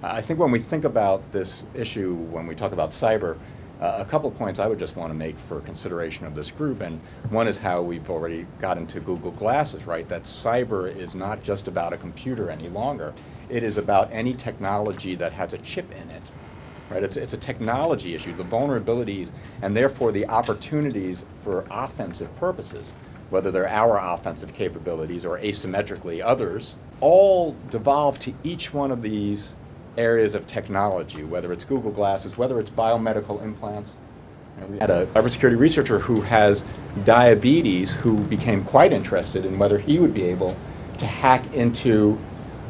I think when we think about this issue, when we talk about cyber, a couple of points I would just want to make for consideration of this group, and one is how we've already got into Google Glasses, right? That cyber is not just about a computer any longer. It is about any technology that has a chip in it, right? It's a technology issue. The vulnerabilities and therefore the opportunities for offensive purposes, whether they're our offensive capabilities or asymmetrically others, all devolve to each one of these areas of technology, whether it's Google Glasses, whether it's biomedical implants. We had a cybersecurity researcher who has diabetes who became quite interested in whether he would be able to hack into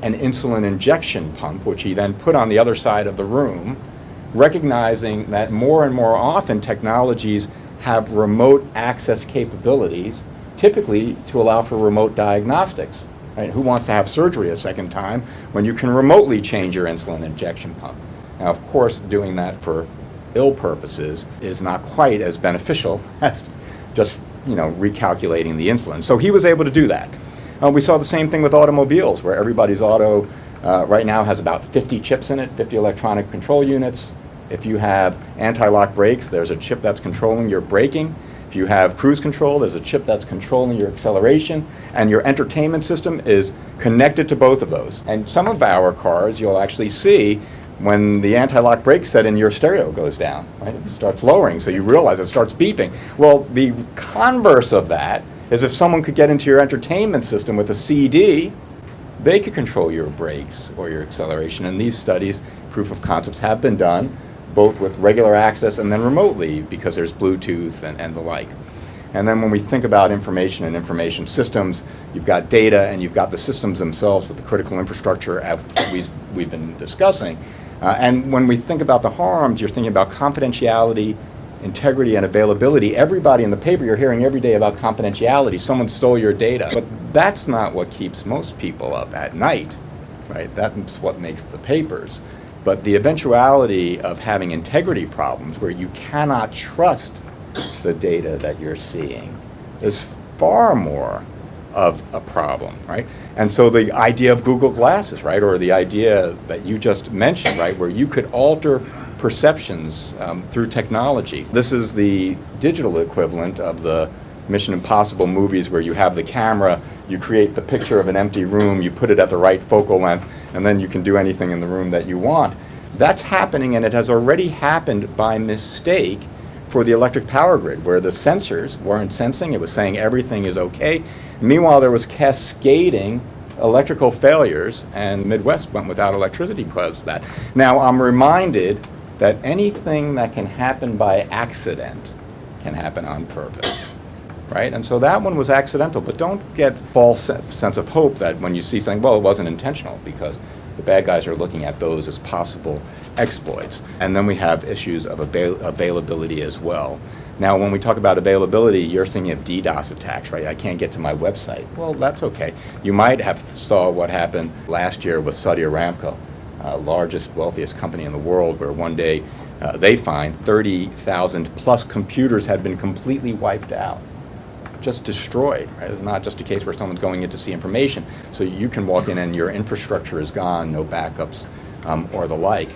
an insulin injection pump, which he then put on the other side of the room, recognizing that more and more often technologies have remote access capabilities, typically to allow for remote diagnostics. Right? Who wants to have surgery a second time when you can remotely change your insulin injection pump? Now, of course, doing that for ill purposes is not quite as beneficial as just recalculating the insulin. So he was able to do that. We saw the same thing with automobiles, where everybody's auto right now has about 50 chips in it, 50 electronic control units. If you have anti-lock brakes, there's a chip that's controlling your braking. If you have cruise control, there's a chip that's controlling your acceleration, and your entertainment system is connected to both of those. And some of our cars, you'll actually see when the anti-lock brake setting, your stereo goes down, right? It starts lowering, so you realize it starts beeping. Well, the converse of that is if someone could get into your entertainment system with a CD, they could control your brakes or your acceleration. And these studies, proof of concepts, have been done both with regular access and then remotely, because there's Bluetooth and the like. And then when we think about information and information systems, you've got data and you've got the systems themselves with the critical infrastructure as we've been discussing. And when we think about the harms, you're thinking about confidentiality, integrity, and availability. Everybody in the paper, you're hearing every day about confidentiality. Someone stole your data. But that's not what keeps most people up at night, right? That's what makes the papers. But the eventuality of having integrity problems where you cannot trust the data that you're seeing is far more of a problem, right? And so the idea of Google Glasses, right, or the idea that you just mentioned, right, where you could alter perceptions through technology. This is the digital equivalent of the Mission Impossible movies where you have the camera, you create the picture of an empty room, you put it at the right focal length, and then you can do anything in the room that you want. That's happening, and it has already happened by mistake for the electric power grid, where the sensors weren't sensing, it was saying everything is okay. Meanwhile, there was cascading electrical failures, and Midwest went without electricity because of that. Now, I'm reminded that anything that can happen by accident can happen on purpose. Right? And so that one was accidental, but don't get false sense of hope that when you see something, well, it wasn't intentional, because the bad guys are looking at those as possible exploits. And then we have issues of availability as well. Now, when we talk about availability, you're thinking of DDoS attacks, right? I can't get to my website. Well, that's okay. You might have saw what happened last year with Saudi Aramco, largest, wealthiest company in the world, where one day they find 30,000 plus computers had been completely wiped out. Just destroyed, right? It's not just a case where someone's going in to see information. So you can walk in and your infrastructure is gone, no backups or the like.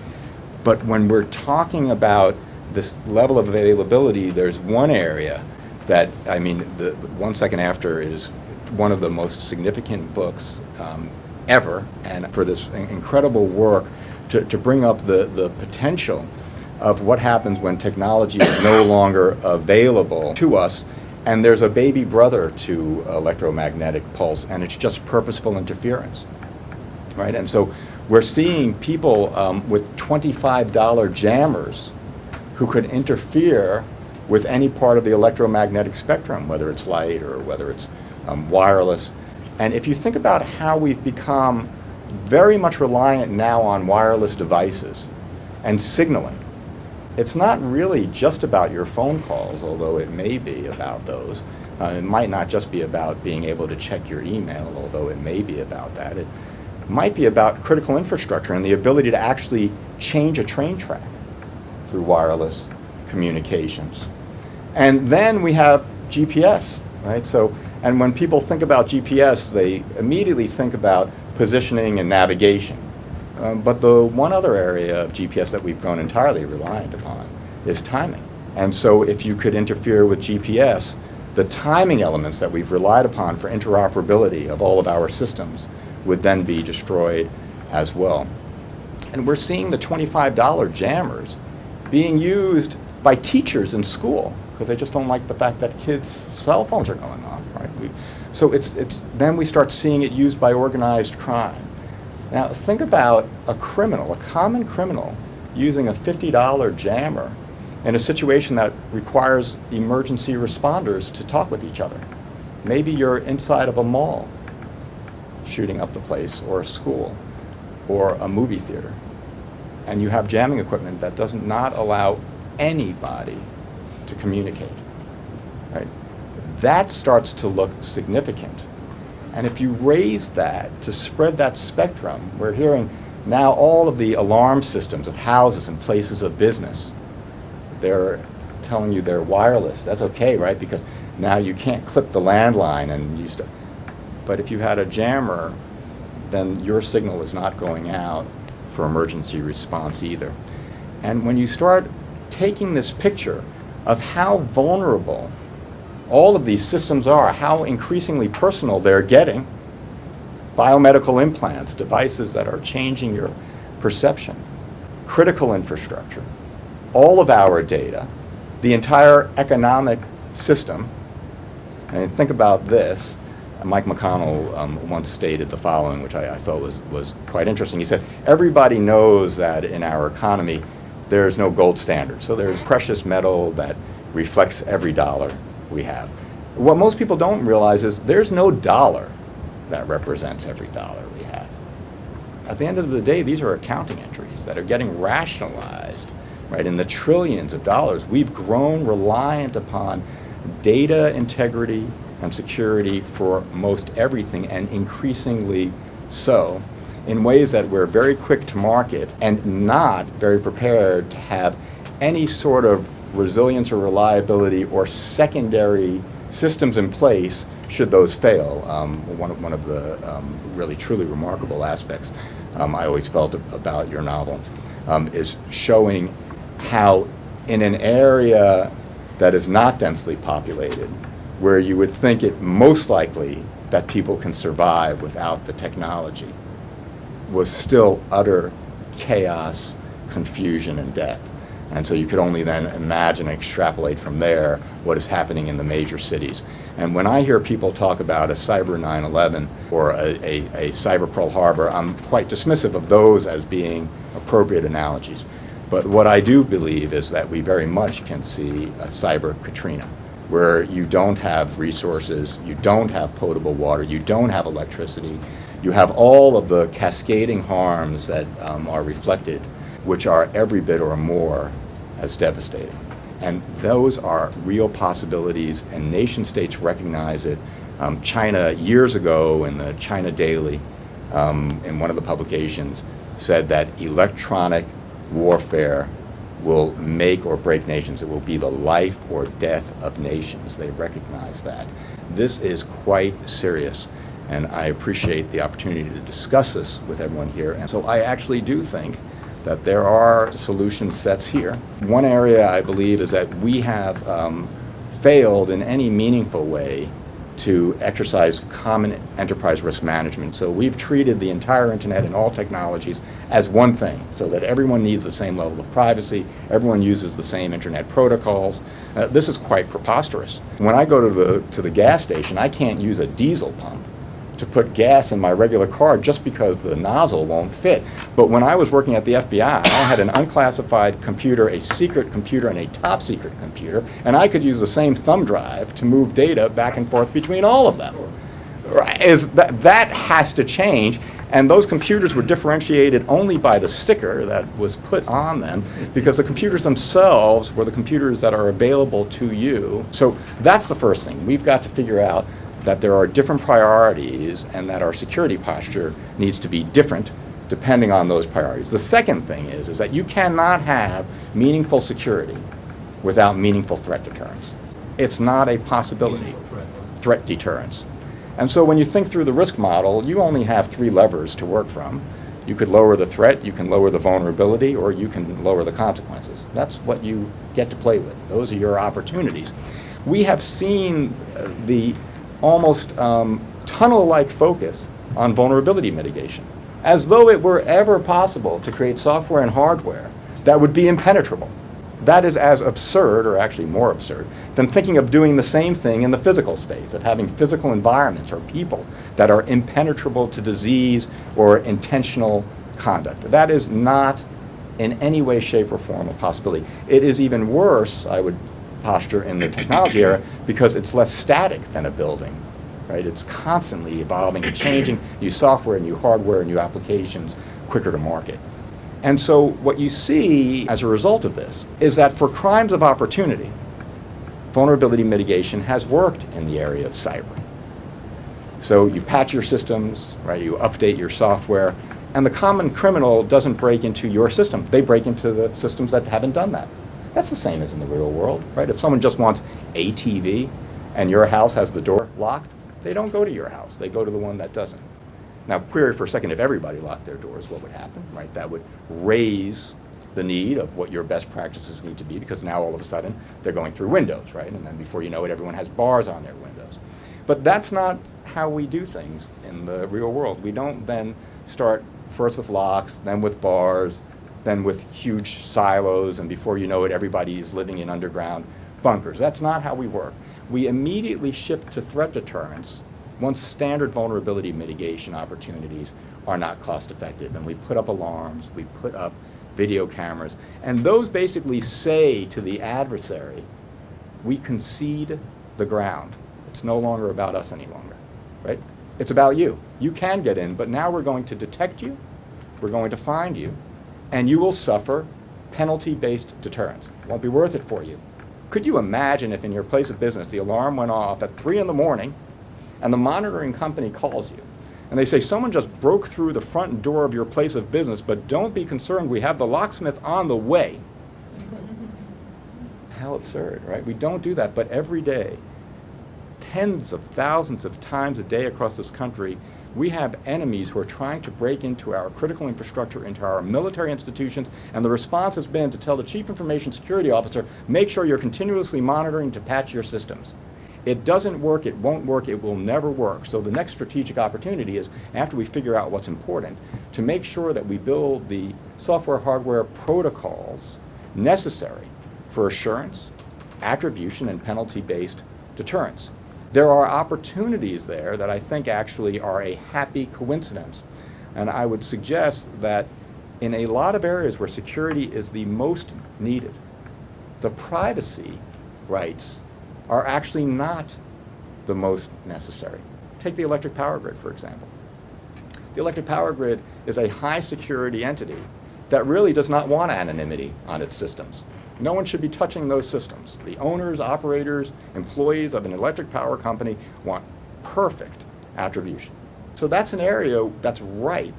But when we're talking about this level of availability, there's one area that, I mean, the 1 Second After is one of the most significant books ever, and for this incredible work to bring up the potential of what happens when technology is no longer available to us. And there's a baby brother to electromagnetic pulse, and it's just purposeful interference, right? And so we're seeing people with $25 jammers who could interfere with any part of the electromagnetic spectrum, whether it's light or whether it's wireless. And if you think about how we've become very much reliant now on wireless devices and signaling, it's not really just about your phone calls, although it may be about those. It might not just be about being able to check your email, although it may be about that. It might be about critical infrastructure and the ability to actually change a train track through wireless communications. And then we have GPS, right? So, and when people think about GPS, they immediately think about positioning and navigation. But the one other area of GPS that we've grown entirely reliant upon is timing. And so if you could interfere with GPS, the timing elements that we've relied upon for interoperability of all of our systems would then be destroyed as well. And we're seeing the $25 jammers being used by teachers in school because they just don't like the fact that kids' cell phones are going off, right? So then we start seeing it used by organized crime. Now think about a criminal, a common criminal, using a $50 jammer in a situation that requires emergency responders to talk with each other. Maybe you're inside of a mall shooting up the place, or a school, or a movie theater, and you have jamming equipment that does not allow anybody to communicate, right? That starts to look significant. And if you raise that to spread that spectrum, we're hearing now all of the alarm systems of houses and places of business, they're telling you they're wireless. That's okay, right? Because now you can't clip the landline and use to. But if you had a jammer, then your signal is not going out for emergency response either. And when you start taking this picture of how vulnerable all of these systems are, how increasingly personal they're getting, biomedical implants, devices that are changing your perception, critical infrastructure, all of our data, the entire economic system. And think about this. Mike McConnell once stated the following, which I thought was quite interesting. He said, everybody knows that in our economy there's no gold standard. So there's precious metal that reflects every dollar we have. What most people don't realize is there's no dollar that represents every dollar we have. At the end of the day, these are accounting entries that are getting rationalized, right, in the trillions of dollars. We've grown reliant upon data integrity and security for most everything, and increasingly so, in ways that we're very quick to market and not very prepared to have any sort of resilience or reliability or secondary systems in place should those fail. One of the really truly remarkable aspects I always felt about your novel is showing how in an area that is not densely populated, where you would think it most likely that people can survive without the technology, was still utter chaos, confusion, and death. And so you could only then imagine and extrapolate from there what is happening in the major cities. And when I hear people talk about a cyber 9/11 or a cyber Pearl Harbor, I'm quite dismissive of those as being appropriate analogies. But what I do believe is that we very much can see a cyber Katrina, where you don't have resources, you don't have potable water, you don't have electricity, you have all of the cascading harms that are reflected, which are every bit or more as devastating. And those are real possibilities, and nation states recognize it. China, years ago in the China Daily, in one of the publications, said that electronic warfare will make or break nations. It will be the life or death of nations. They recognize that. This is quite serious, and I appreciate the opportunity to discuss this with everyone here. And so I actually do think that there are solution sets here. One area I believe is that we have failed in any meaningful way to exercise common enterprise risk management. So we've treated the entire internet and all technologies as one thing, so that everyone needs the same level of privacy, everyone uses the same internet protocols. This is quite preposterous. When I go to the gas station, I can't use a diesel pump to put gas in my regular car just because the nozzle won't fit. But when I was working at the FBI, I had an unclassified computer, a secret computer, and a top secret computer, and I could use the same thumb drive to move data back and forth between all of them. Right? That has to change, and those computers were differentiated only by the sticker that was put on them, because the computers themselves were the computers that are available to you. So that's the first thing. We've got to figure out that there are different priorities and that our security posture needs to be different depending on those priorities. The second thing is that you cannot have meaningful security without meaningful threat deterrence. It's not a possibility. Threat deterrence. And so when you think through the risk model, you only have three levers to work from. You could lower the threat, you can lower the vulnerability, or you can lower the consequences. That's what you get to play with. Those are your opportunities. We have seen the almost tunnel-like focus on vulnerability mitigation, as though it were ever possible to create software and hardware that would be impenetrable. That is as absurd, or actually more absurd, than thinking of doing the same thing in the physical space, of having physical environments or people that are impenetrable to disease or intentional conduct. That is not in any way, shape, or form a possibility. It is even worse, I would posture, in the technology era, because it's less static than a building, right? It's constantly evolving and changing, new software, new hardware, new applications, quicker to market. And so what you see as a result of this is that for crimes of opportunity, vulnerability mitigation has worked in the area of cyber. So you patch your systems, right? You update your software, and the common criminal doesn't break into your system. They break into the systems that haven't done that. That's the same as in the real world, right? If someone just wants a TV and your house has the door locked, they don't go to your house. They go to the one that doesn't. Now, query for a second, if everybody locked their doors, what would happen, right? That would raise the need of what your best practices need to be, because now all of a sudden they're going through windows, right? And then before you know it, everyone has bars on their windows. But that's not how we do things in the real world. We don't then start first with locks, then with bars, then with huge silos, and before you know it, everybody's living in underground bunkers. That's not how we work. We immediately shift to threat deterrence once standard vulnerability mitigation opportunities are not cost effective. And we put up alarms, we put up video cameras, and those basically say to the adversary, we concede the ground. It's no longer about us any longer, right? It's about you. You can get in, but now we're going to detect you, we're going to find you, and you will suffer penalty-based deterrence. It won't be worth it for you. Could you imagine if in your place of business the alarm went off at 3 in the morning and the monitoring company calls you and they say, someone just broke through the front door of your place of business, but don't be concerned, we have the locksmith on the way. How absurd, right? We don't do that, but every day, tens of thousands of times a day across this country, we have enemies who are trying to break into our critical infrastructure, into our military institutions, and the response has been to tell the Chief Information Security Officer, make sure you're continuously monitoring to patch your systems. It doesn't work, it won't work, it will never work. So the next strategic opportunity is, after we figure out what's important, to make sure that we build the software, hardware protocols necessary for assurance, attribution, and penalty-based deterrence. There are opportunities there that I think actually are a happy coincidence. And I would suggest that in a lot of areas where security is the most needed, the privacy rights are actually not the most necessary. Take the electric power grid, for example. The electric power grid is a high security entity that really does not want anonymity on its systems. No one should be touching those systems. The owners, operators, employees of an electric power company want perfect attribution. So that's an area that's ripe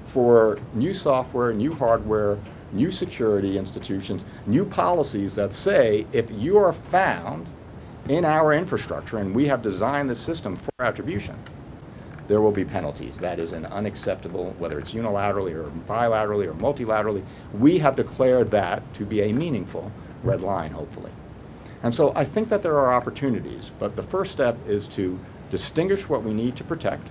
for new software, new hardware, new security institutions, new policies that say, if you are found in our infrastructure and we have designed the system for attribution, there will be penalties. That is an unacceptable, whether it's unilaterally or bilaterally or multilaterally. We have declared that to be a meaningful red line, hopefully. And so I think that there are opportunities, but the first step is to distinguish what we need to protect,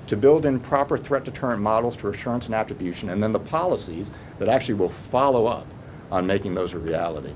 to build in proper threat deterrent models to assurance and attribution, and then the policies that actually will follow up on making those a reality.